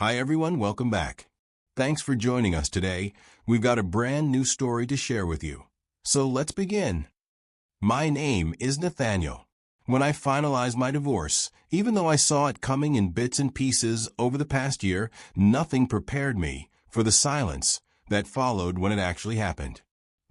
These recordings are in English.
Hi everyone, welcome back. Thanks for joining us today. We've got a brand new story to share with you. So let's begin. My name is Nathaniel. When I finalized my divorce, even though I saw it coming in bits and pieces over the past year, nothing prepared me for the silence that followed when it actually happened.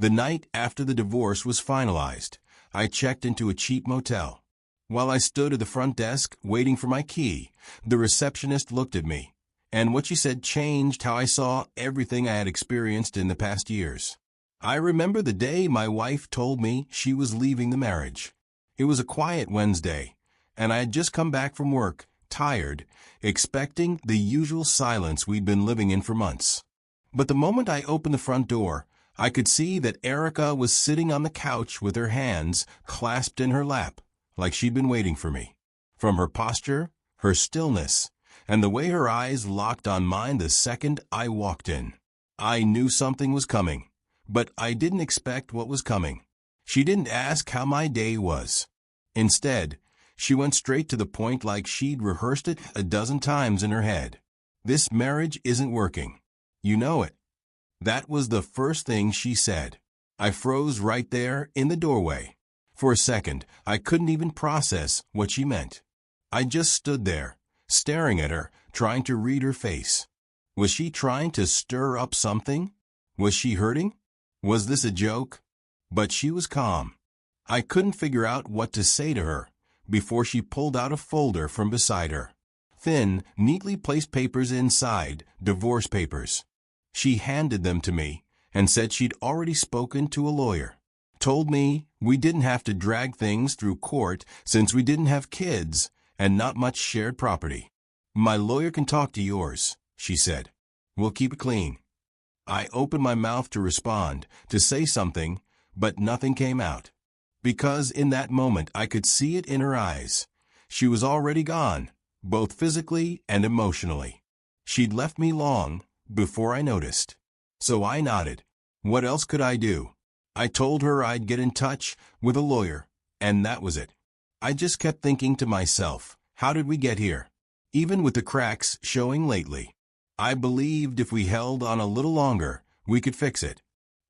The night after the divorce was finalized, I checked into a cheap motel. While I stood at the front desk waiting for my key, the receptionist looked at me, and what she said changed how I saw everything I had experienced in the past years. I remember the day my wife told me she was leaving the marriage. It was a quiet Wednesday, and I had just come back from work, tired, expecting the usual silence we'd been living in for months. But the moment I opened the front door, I could see that Erica was sitting on the couch with her hands clasped in her lap, like she'd been waiting for me. From her posture, her stillness, and the way her eyes locked on mine the second I walked in, I knew something was coming, but I didn't expect what was coming. She didn't ask how my day was. Instead, she went straight to the point like she'd rehearsed it a dozen times in her head. This marriage isn't working. You know it. That was the first thing she said. I froze right there in the doorway. For a second, I couldn't even process what she meant. I just stood there, staring at her, trying to read her face. Was she trying to stir up something? Was she hurting? Was this a joke? But she was calm. I couldn't figure out what to say to her before she pulled out a folder from beside her. Thin, neatly placed papers inside, divorce papers. She handed them to me and said she'd already spoken to a lawyer. Told me we didn't have to drag things through court since we didn't have kids and not much shared property. My lawyer can talk to yours, she said. We'll keep it clean. I opened my mouth to respond, to say something, but nothing came out. Because in that moment I could see it in her eyes. She was already gone, both physically and emotionally. She'd left me long before I noticed. So I nodded. What else could I do? I told her I'd get in touch with a lawyer, and that was it. I just kept thinking to myself, how did we get here? Even with the cracks showing lately. I believed if we held on a little longer, we could fix it.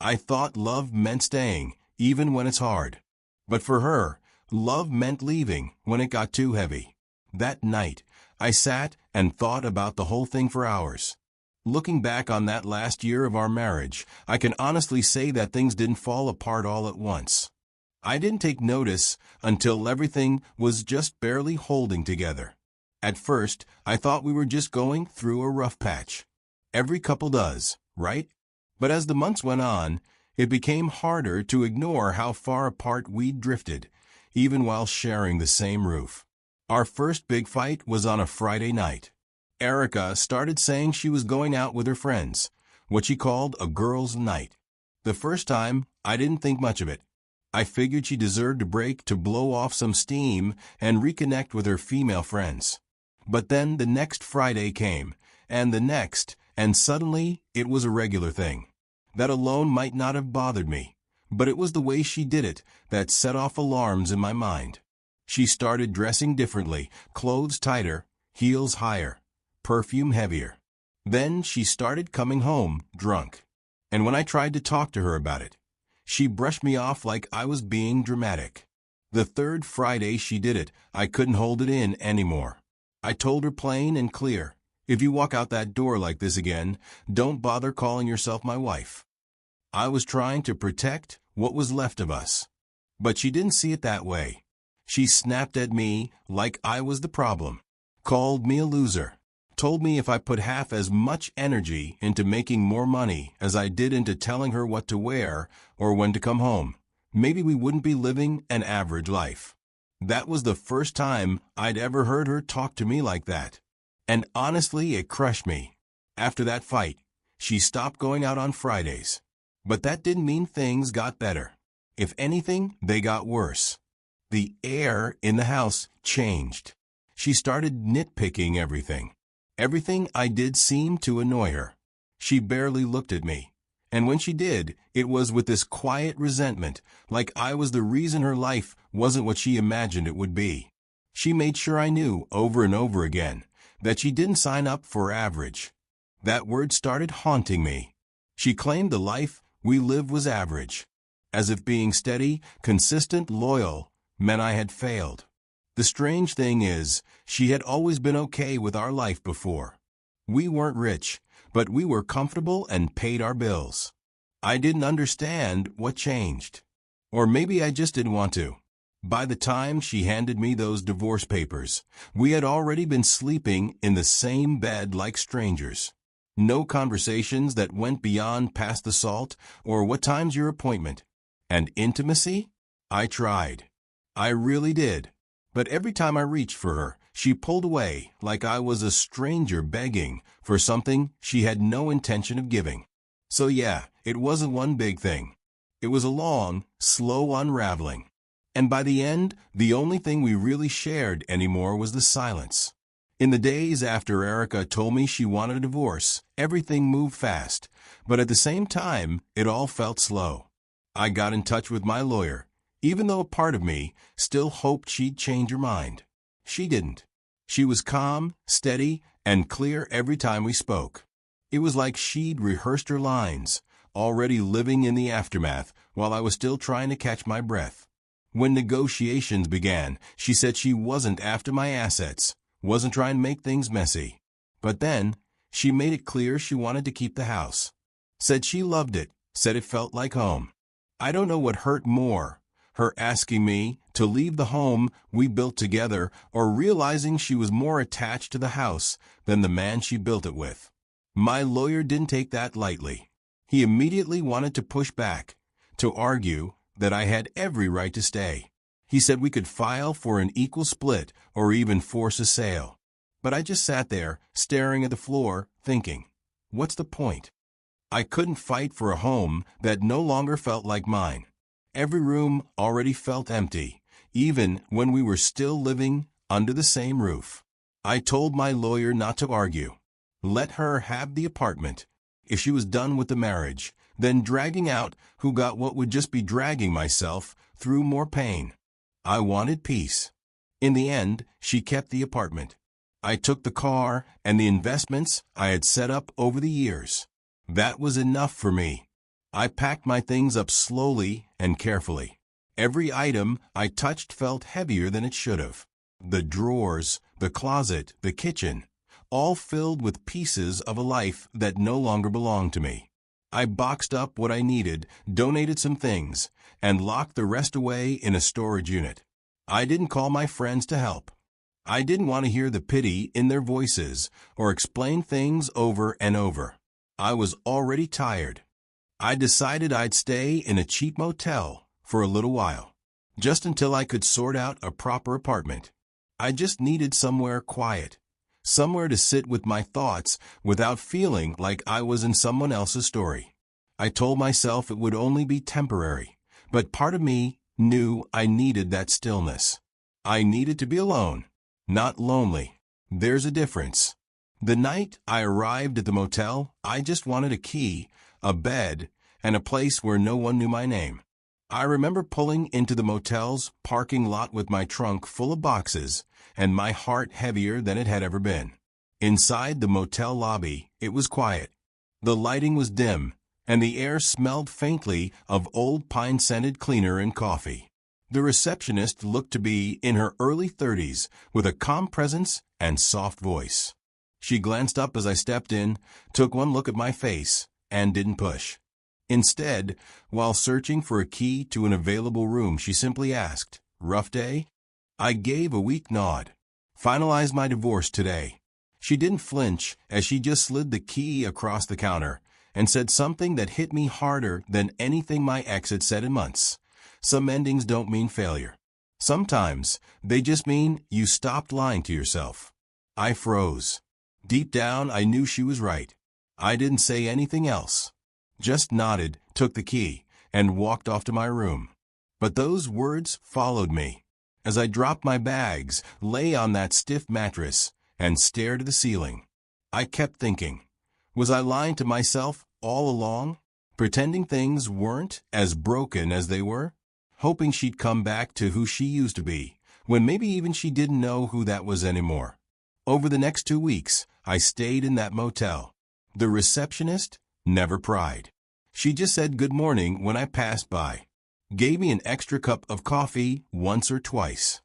I thought love meant staying, even when it's hard. But for her, love meant leaving when it got too heavy. That night, I sat and thought about the whole thing for hours. Looking back on that last year of our marriage, I can honestly say that things didn't fall apart all at once. I didn't take notice until everything was just barely holding together. At first, I thought we were just going through a rough patch. Every couple does, right? But as the months went on, it became harder to ignore how far apart we'd drifted, even while sharing the same roof. Our first big fight was on a Friday night. Erica started saying she was going out with her friends, what she called a girls' night. The first time, I didn't think much of it. I figured she deserved a break to blow off some steam and reconnect with her female friends. But then the next Friday came, and the next, and suddenly it was a regular thing. That alone might not have bothered me, but it was the way she did it that set off alarms in my mind. She started dressing differently, clothes tighter, heels higher, perfume heavier. Then she started coming home drunk. And when I tried to talk to her about it, she brushed me off like I was being dramatic. The third Friday she did it, I couldn't hold it in anymore. I told her plain and clear, if you walk out that door like this again, don't bother calling yourself my wife. I was trying to protect what was left of us. But she didn't see it that way. She snapped at me like I was the problem, called me a loser, told me if I put half as much energy into making more money as I did into telling her what to wear or when to come home, maybe we wouldn't be living an average life. That was the first time I'd ever heard her talk to me like that. And honestly, it crushed me. After that fight, she stopped going out on Fridays. But that didn't mean things got better. If anything, they got worse. The air in the house changed. She started nitpicking everything. Everything I did seemed to annoy her. She barely looked at me. And when she did, it was with this quiet resentment, like I was the reason her life wasn't what she imagined it would be. She made sure I knew over and over again, that she didn't sign up for average. That word started haunting me. She claimed the life we lived was average, as if being steady, consistent, loyal meant I had failed. The strange thing is, she had always been okay with our life before. We weren't rich, but we were comfortable and paid our bills. I didn't understand what changed. Or maybe I just didn't want to. By the time she handed me those divorce papers, we had already been sleeping in the same bed like strangers. No conversations that went beyond pass the salt or what time's your appointment. And intimacy? I tried. I really did. But every time I reached for her, she pulled away like I was a stranger begging for something she had no intention of giving. So yeah, it wasn't one big thing. It was a long, slow unraveling. And by the end, the only thing we really shared anymore was the silence. In the days after Erica told me she wanted a divorce, everything moved fast, but at the same time, it all felt slow. I got in touch with my lawyer, even though a part of me still hoped she'd change her mind. She didn't. She was calm, steady, and clear every time we spoke. It was like she'd rehearsed her lines, already living in the aftermath while I was still trying to catch my breath. When negotiations began, she said she wasn't after my assets, wasn't trying to make things messy. But then, she made it clear she wanted to keep the house. Said she loved it, said it felt like home. I don't know what hurt more, her asking me to leave the home we built together or realizing she was more attached to the house than the man she built it with. My lawyer didn't take that lightly. He immediately wanted to push back, to argue that I had every right to stay. He said we could file for an equal split or even force a sale. But I just sat there, staring at the floor, thinking, what's the point? I couldn't fight for a home that no longer felt like mine. Every room already felt empty, even when we were still living under the same roof. I told my lawyer not to argue. Let her have the apartment. If she was done with the marriage, then dragging out who got what would just be dragging myself through more pain. I wanted peace. In the end, she kept the apartment. I took the car and the investments I had set up over the years. That was enough for me. I packed my things up slowly and carefully. Every item I touched felt heavier than it should have. The drawers, the closet, the kitchen, all filled with pieces of a life that no longer belonged to me. I boxed up what I needed, donated some things, and locked the rest away in a storage unit. I didn't call my friends to help. I didn't want to hear the pity in their voices or explain things over and over. I was already tired. I decided I'd stay in a cheap motel for a little while, just until I could sort out a proper apartment. I just needed somewhere quiet, somewhere to sit with my thoughts without feeling like I was in someone else's story. I told myself it would only be temporary, but part of me knew I needed that stillness. I needed to be alone, not lonely. There's a difference. The night I arrived at the motel, I just wanted a key, a bed, and a place where no one knew my name. I remember pulling into the motel's parking lot with my trunk full of boxes and my heart heavier than it had ever been. Inside the motel lobby, it was quiet. The lighting was dim, and the air smelled faintly of old pine-scented cleaner and coffee. The receptionist looked to be in her early 30s with a calm presence and soft voice. She glanced up as I stepped in, took one look at my face, and didn't push. Instead, while searching for a key to an available room, she simply asked, "Rough day?" I gave a weak nod. "Finalized my divorce today." She didn't flinch as she just slid the key across the counter and said something that hit me harder than anything my ex had said in months. Some endings don't mean failure. Sometimes they just mean you stopped lying to yourself. I froze. Deep down, I knew she was right. I didn't say anything else. Just nodded, took the key, and walked off to my room. But those words followed me. As I dropped my bags, lay on that stiff mattress, and stared at the ceiling. I kept thinking, was I lying to myself all along? Pretending things weren't as broken as they were? Hoping she'd come back to who she used to be, when maybe even she didn't know who that was anymore? Over the next 2 weeks, I stayed in that motel. The receptionist never pried. She just said good morning when I passed by. Gave me an extra cup of coffee once or twice.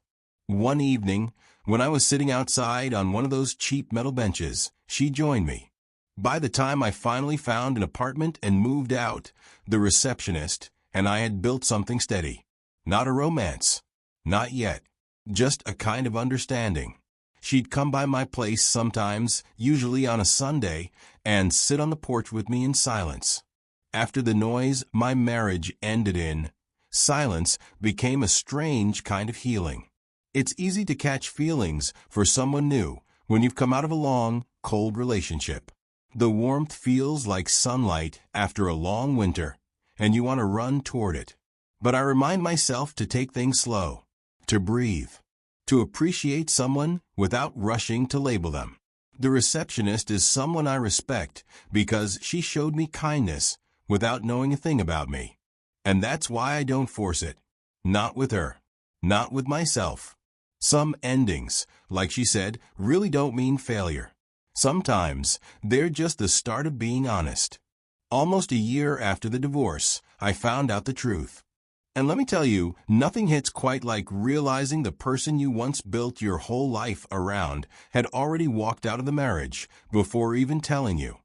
One evening, when I was sitting outside on one of those cheap metal benches, she joined me. By the time I finally found an apartment and moved out, the receptionist and I had built something steady. Not a romance. Not yet. Just a kind of understanding. She'd come by my place sometimes, usually on a Sunday, and sit on the porch with me in silence. After the noise my marriage ended in, silence became a strange kind of healing. It's easy to catch feelings for someone new when you've come out of a long, cold relationship. The warmth feels like sunlight after a long winter, and you want to run toward it. But I remind myself to take things slow, to breathe, to appreciate someone without rushing to label them. The receptionist is someone I respect because she showed me kindness without knowing a thing about me. And that's why I don't force it. Not with her. Not with myself. Some endings, like she said, really don't mean failure. Sometimes they're just the start of being honest. Almost a year after the divorce, I found out the truth. And let me tell you, nothing hits quite like realizing the person you once built your whole life around had already walked out of the marriage before even telling you.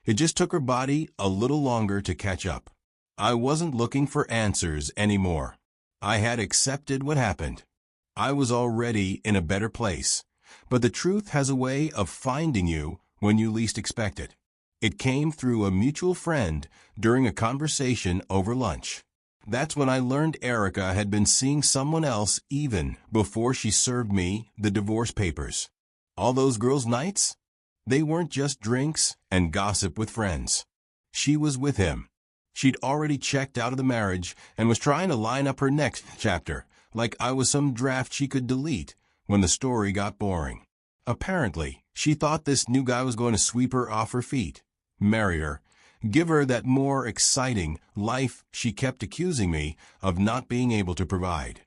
It just took her body a little longer to catch up. I wasn't looking for answers anymore. I had accepted what happened. I was already in a better place. But the truth has a way of finding you when you least expect it. It came through a mutual friend during a conversation over lunch. That's when I learned Erica had been seeing someone else even before she served me the divorce papers. All those girls' nights? They weren't just drinks and gossip with friends. She was with him. She'd already checked out of the marriage and was trying to line up her next chapter, like I was some draft she could delete when the story got boring. Apparently, she thought this new guy was going to sweep her off her feet, marry her, give her that more exciting life she kept accusing me of not being able to provide.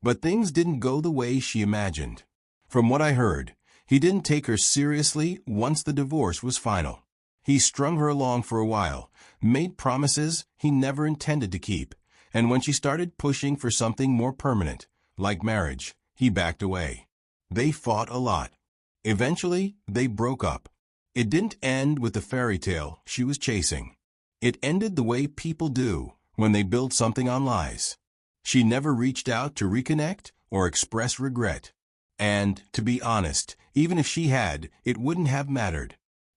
But things didn't go the way she imagined. From what I heard, he didn't take her seriously once the divorce was final. He strung her along for a while, made promises he never intended to keep, and when she started pushing for something more permanent, like marriage, he backed away. They fought a lot. Eventually, they broke up. It didn't end with the fairy tale she was chasing. It ended the way people do when they build something on lies. She never reached out to reconnect or express regret. And, to be honest, even if she had, it wouldn't have mattered.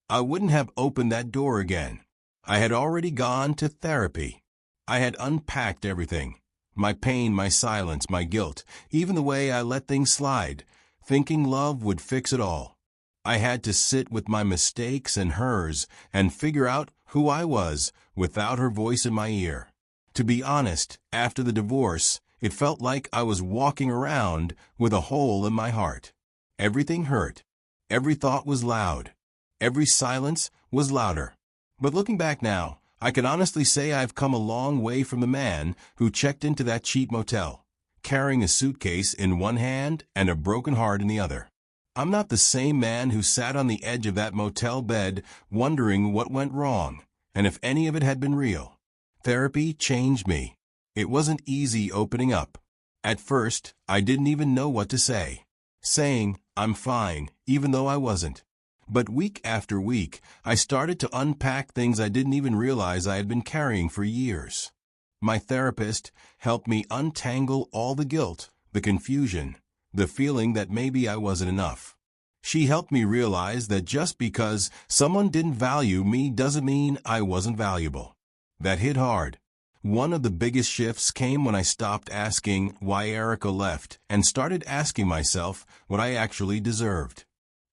I wouldn't have opened that door again. I had already gone to therapy. I had unpacked everything. My pain, my silence, my guilt, even the way I let things slide, thinking love would fix it all. I had to sit with my mistakes and hers and figure out who I was without her voice in my ear. To be honest, after the divorce, it felt like I was walking around with a hole in my heart. Everything hurt. Every thought was loud. Every silence was louder. But looking back now, I can honestly say I've come a long way from the man who checked into that cheap motel, carrying a suitcase in one hand and a broken heart in the other. I'm not the same man who sat on the edge of that motel bed wondering what went wrong and if any of it had been real. Therapy changed me. It wasn't easy opening up. At first, I didn't even know what to say. Saying, I'm fine, even though I wasn't. But week after week, I started to unpack things I didn't even realize I had been carrying for years. My therapist helped me untangle all the guilt, the confusion, the feeling that maybe I wasn't enough. She helped me realize that just because someone didn't value me doesn't mean I wasn't valuable. That hit hard. One of the biggest shifts came when I stopped asking why Erica left and started asking myself what I actually deserved.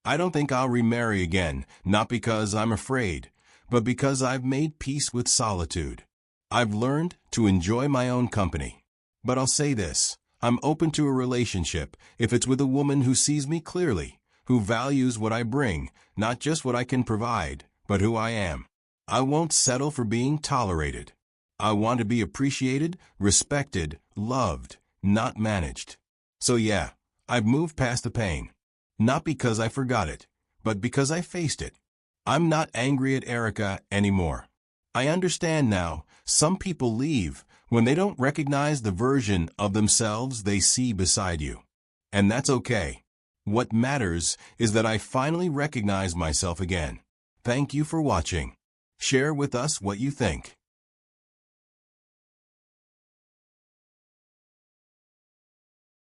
I don't think I'll remarry again, not because I'm afraid, but because I've made peace with solitude. I've learned to enjoy my own company. But I'll say this, I'm open to a relationship if it's with a woman who sees me clearly, who values what I bring, not just what I can provide, but who I am. I won't settle for being tolerated. I want to be appreciated, respected, loved, not managed. So yeah, I've moved past the pain. Not because I forgot it, but because I faced it. I'm not angry at Erica anymore. I understand now, some people leave when they don't recognize the version of themselves they see beside you. And that's okay. What matters is that I finally recognize myself again. Thank you for watching. Share with us what you think.